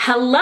Hello!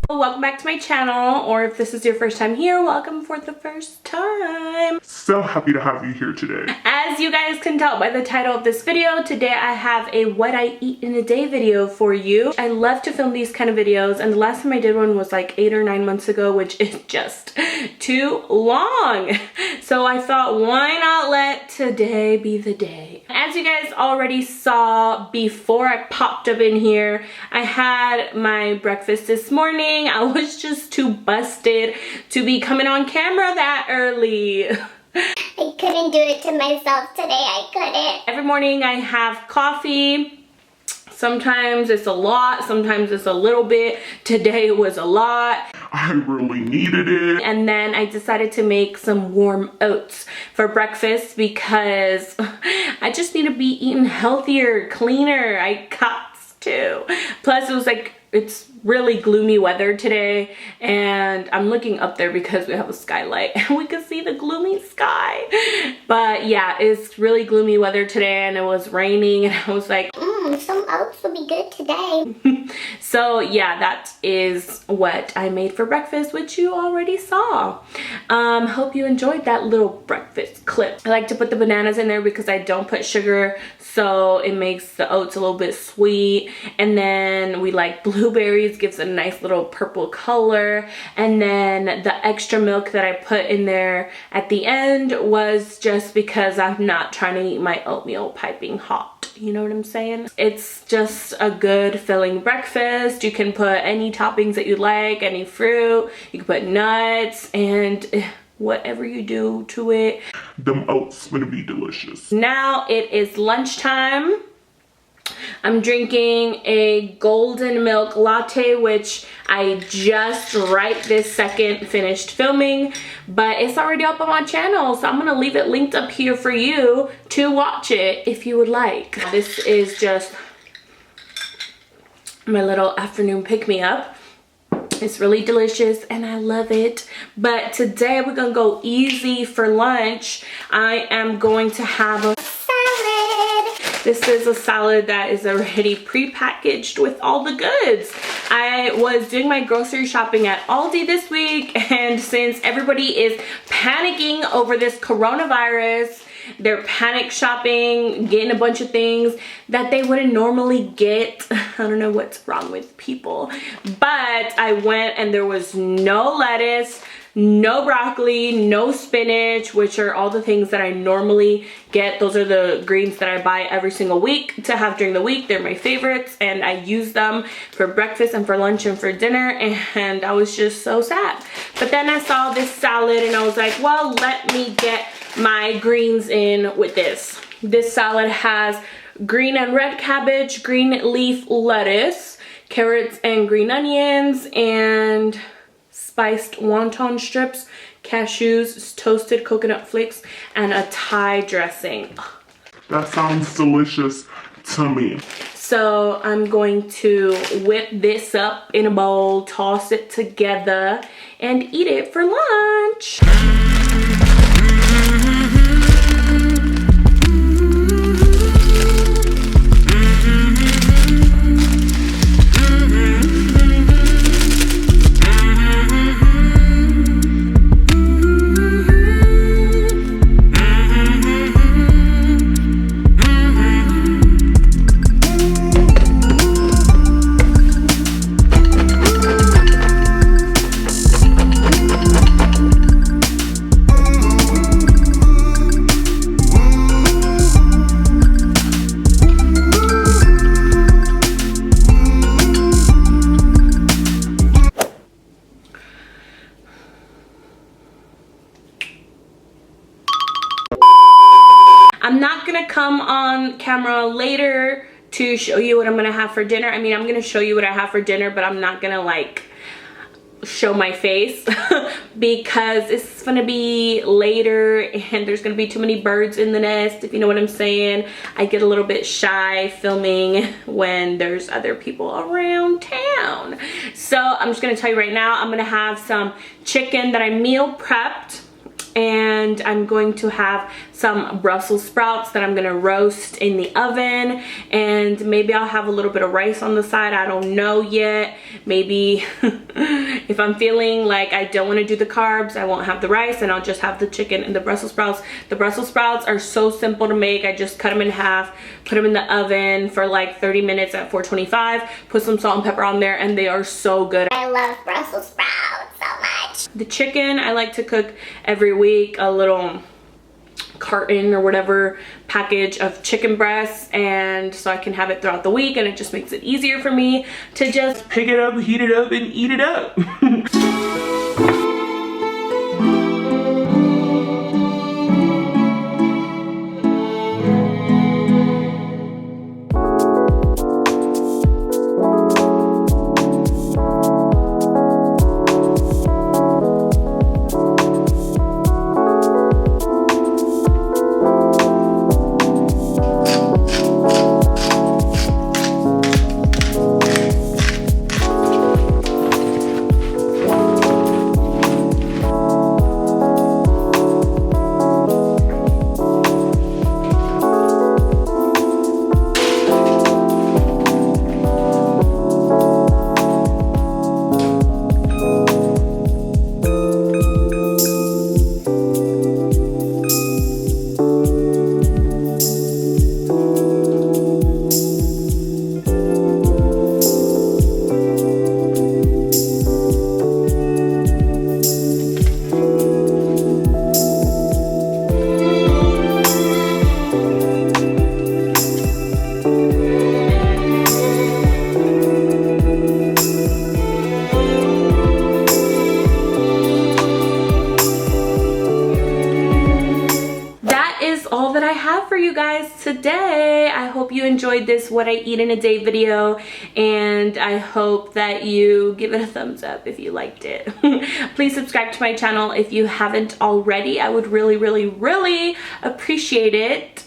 Welcome back to my channel, or if this is your first time here, welcome for the first time. So happy to have you here today. As you guys can tell by the title of this video, today I have a what I eat in a day video for you. I love to film these kind of videos, and the last time I did one was like 8 or 9 months ago, which is just too long. So I thought, why not let today be the day? As you guys already saw before I popped up in here, I had my breakfast this morning. I was just too busted to be coming on camera that early. I couldn't do it to myself today. I couldn't. Every morning I have coffee. Sometimes it's a lot, sometimes it's a little bit. Today it was a lot. I really needed it. And then I decided to make some warm oats for breakfast because I just need to be eating healthier, cleaner. I got to. Plus it was like, it's really gloomy weather today, and I'm looking up there because we have a skylight and we can see the gloomy sky. But yeah, it's really gloomy weather today, and it was raining, and I was like, some oats will be good today. So yeah, that is what I made for breakfast, which you already saw. Hope you enjoyed that little breakfast clip. I like to put the bananas in there because I don't put sugar, so it makes the oats a little bit sweet. And then we like blueberries, gives a nice little purple color. And then the extra milk that I put in there at the end was just because I'm not trying to eat my oatmeal piping hot. You know what I'm saying? It's just a good filling breakfast. You can put any toppings that you like, any fruit. You can put nuts and whatever you do to it. Them oats gonna be delicious. Now it is lunchtime. I'm drinking a golden milk latte, which I just right this second finished filming, but it's already up on my channel, so I'm gonna leave it linked up here for you to watch it if you would like. This is just my little afternoon pick-me-up. It's really delicious and I love it. But today we're gonna go easy for lunch. I am going to have a salad. This is a salad that is already pre-packaged with all the goods. I was doing my grocery shopping at Aldi this week, and since everybody is panicking over this coronavirus, they're panic shopping, getting a bunch of things that they wouldn't normally get. I don't know what's wrong with people. But I went and there was no lettuce, no broccoli, no spinach, which are all the things that I normally get. Those are the greens that I buy every single week to have during the week. They're my favorites, and I use them for breakfast and for lunch and for dinner, and I was just so sad. But then I saw this salad and I was like, well, let me get my greens in with this. This salad has green and red cabbage, green leaf lettuce, carrots and green onions, and spiced wonton strips, cashews, toasted coconut flakes, and a Thai dressing. That sounds delicious to me. So I'm going to whip this up in a bowl, toss it together, and eat it for lunch. I'm not gonna come on camera later to show you what I'm gonna have for dinner. I mean, I'm gonna show you what I have for dinner, but I'm not gonna like show my face because it's gonna be later and there's gonna be too many birds in the nest, if you know what I'm saying. I get a little bit shy filming when there's other people around town. So I'm just gonna tell you right now, I'm gonna have some chicken that I meal prepped, and I'm going to have some Brussels sprouts that I'm gonna roast in the oven, and maybe I'll have a little bit of rice on the side. I don't know yet. Maybe if I'm feeling like I don't want to do the carbs, I won't have the rice and I'll just have the chicken and the Brussels sprouts. The Brussels sprouts are so simple to make. I just cut them in half, put them in the oven for like 30 minutes at 425, put some salt and pepper on there, and they are so good. I love Brussels sprouts so much. The chicken I like to cook every week, a little carton or whatever package of chicken breasts, and so I can have it throughout the week, and it just makes it easier for me to just pick it up, heat it up, and eat it up. Today. I hope you enjoyed this what I eat in a day video, and I hope that you give it a thumbs up if you liked it. Please subscribe to my channel if you haven't already. I would really appreciate it.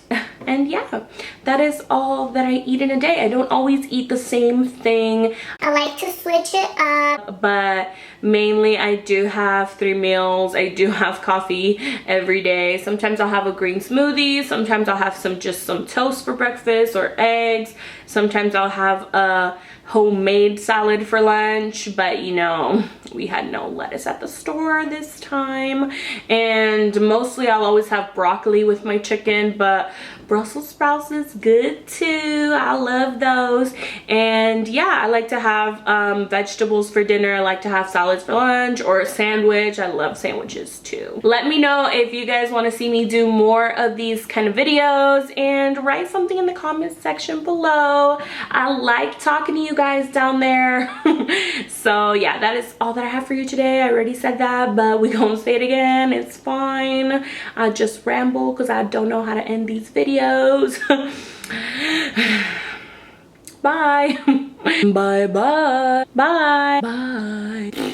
And yeah, that is all that I eat in a day. I don't always eat the same thing. I like to switch it up. But mainly I do have 3 meals. I do have coffee every day. Sometimes I'll have a green smoothie. Sometimes I'll have just some toast for breakfast or eggs. Sometimes I'll have a homemade salad for lunch, but you know, we had no lettuce at the store this time. And mostly I'll always have broccoli with my chicken, but Brussels sprouts is good too. I love those. And yeah, I like to have vegetables for dinner. I like to have salads for lunch or a sandwich. I love sandwiches too. Let me know if you guys want to see me do more of these kind of videos, and write something in the comments section below. I like talking to you guys down there. So yeah, that is all that I have for you today. I already said that, but we gonna say it again. It's fine. I just ramble because I don't know how to end these videos. Bye. Bye bye. Bye. Bye.